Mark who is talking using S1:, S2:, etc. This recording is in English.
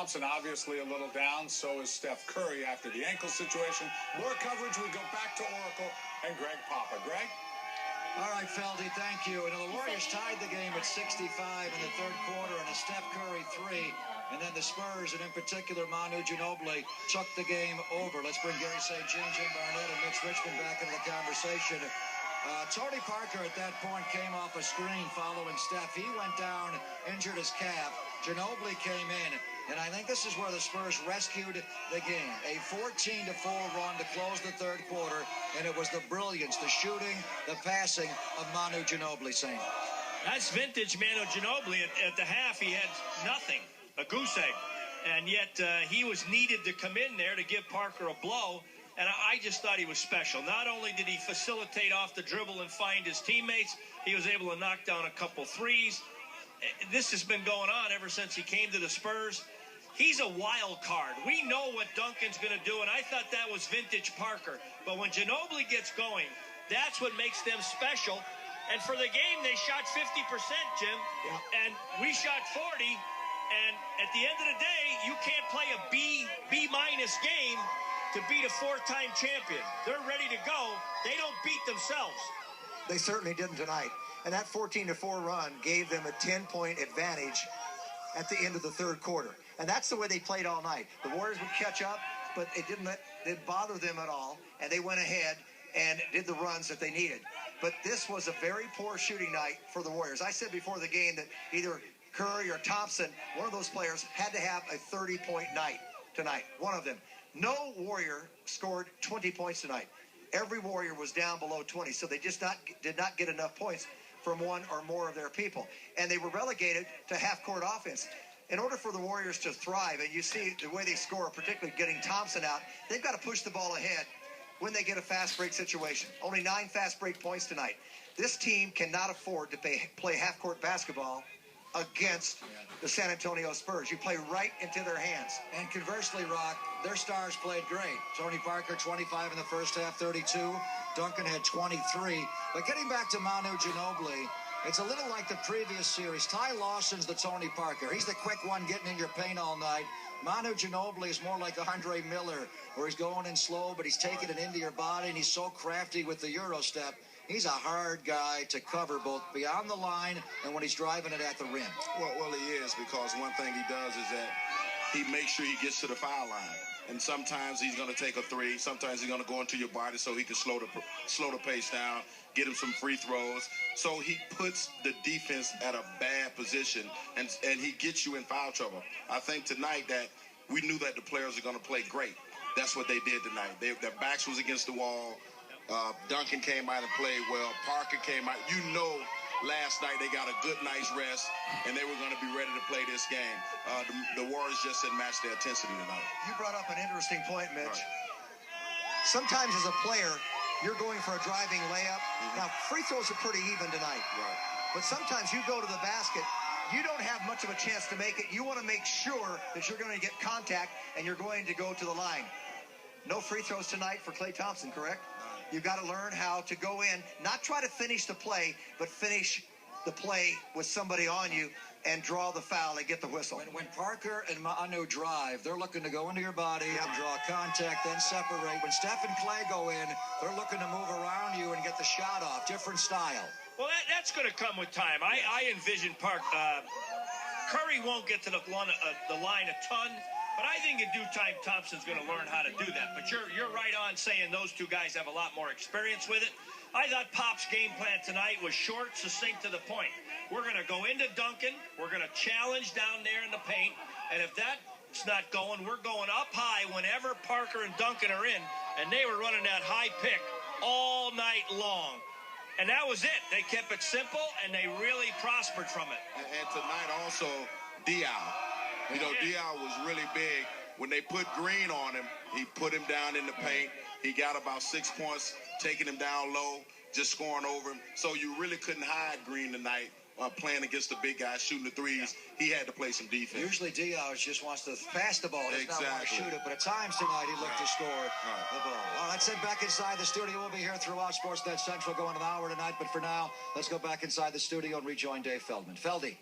S1: Thompson obviously a little down. So is Steph Curry after the ankle situation. More coverage. We go back to Oracle and Greg Papa. Greg?
S2: All right, Feldy, thank you. And the Warriors tied the game at 65 in the third quarter and a Steph Curry three. And then the Spurs, and in particular Manu Ginobili, took the game over. Let's bring Gary St. Jean, Jim Barnett, and Mitch Richmond back into the conversation. Tony Parker at that point came off a screen following Steph. He went down, injured his calf. Ginobili came in, and I think this is where the Spurs rescued the game. A 14-4 run to close the third quarter, and it was the brilliance, the shooting, the passing of Manu Ginobili, Saint.
S3: That's vintage Manu Ginobili. At the half, he had nothing, a goose egg, and yet he was needed to come in there to give Parker a blow. And I just thought he was special. Not only did he facilitate off the dribble and find his teammates, he was able to knock down a couple threes. This has been going on ever since he came to the Spurs. He's a wild card. We know what Duncan's going to do, and I thought that was vintage Parker. But when Ginobili gets going, that's what makes them special. And for the game, they shot 50%, Jim, and we shot 40. And at the end of the day, you can't play a B-minus game to beat a four-time champion. They're ready to go. They don't beat themselves.
S4: They certainly didn't tonight. And that 14-4 run gave them a 10-point advantage at the end of the third quarter. And that's the way they played all night. The Warriors would catch up, but it didn't bother them at all. And they went ahead and did the runs that they needed. But this was a very poor shooting night for the Warriors. I said before the game that either Curry or Thompson, one of those players, had to have a 30-point night tonight. One of them. No Warrior scored 20 points tonight. Every Warrior was down below 20, so they just did not get enough points from one or more of their people. And they were relegated to half-court offense. In order for the Warriors to thrive, and you see the way they score, particularly getting Thompson out, they've got to push the ball ahead when they get a fast break situation. Only 9 fast break points tonight. This team cannot afford to play half-court basketball against the San Antonio Spurs. You play right into their hands.
S2: And conversely, Rock, their stars played great. Tony Parker, 25 in the first half, 32. Duncan had 23. But getting back to Manu Ginobili, it's a little like the previous series. Ty Lawson's the Tony Parker. He's the quick one getting in your paint all night. Manu Ginobili is more like Andre Miller, where he's going in slow, but he's taking it into your body, and he's so crafty with the Euro step. He's a hard guy to cover both beyond the line and when he's driving it at the rim.
S5: Well, he is, because one thing he does is that he makes sure he gets to the foul line. And sometimes he's going to take a three. Sometimes he's going to go into your body so he can slow the pace down, get him some free throws. So he puts the defense at a bad position, and he gets you in foul trouble. I think tonight that we knew that the players are going to play great. That's what they did tonight. Their backs was against the wall. Duncan came out and played well. Parker came out. You know, last night they got a good night's rest, and they were going to be ready to play this game. The Warriors just didn't match their intensity tonight.
S4: You brought up an interesting point, Mitch. Right. Sometimes as a player, you're going for a driving layup. Now, free throws are pretty even tonight.
S5: Right.
S4: But sometimes you go to the basket, you don't have much of a chance to make it. You want to make sure that you're going to get contact and you're going to go to the line. No free throws tonight for Klay Thompson, correct? You've got to learn how to go in, not try to finish the play, but finish the play with somebody on you and draw the foul and get the whistle.
S2: When Parker and Manu drive, they're looking to go into your body and draw contact, then separate. When Steph and Klay go in, they're looking to move around you and get the shot off. Different style.
S3: Well, that's going to come with time. I envision Curry won't get to the line a ton. But I think in due time, Thompson's going to learn how to do that. But you're right on saying those two guys have a lot more experience with it. I thought Pop's game plan tonight was short, succinct, to the point. We're going to go into Duncan. We're going to challenge down there in the paint. And if that's not going, we're going up high whenever Parker and Duncan are in. And they were running that high pick all night long. And that was it. They kept it simple, and they really prospered from it.
S5: And tonight also, Diaw. You know, Diaw was really big. When they put Green on him, he put him down in the paint. He got about 6 points, taking him down low, just scoring over him. So you really couldn't hide Green tonight playing against the big guys, shooting the threes. He had to play some defense.
S2: Usually Diaw just wants to pass the ball. He does not want to shoot it. But at times tonight, he looked to score the ball. All right, let's head back inside the studio. We'll be here throughout Sportsnet Central going an hour tonight. But for now, let's go back inside the studio and rejoin Dave Feldman. Feldy.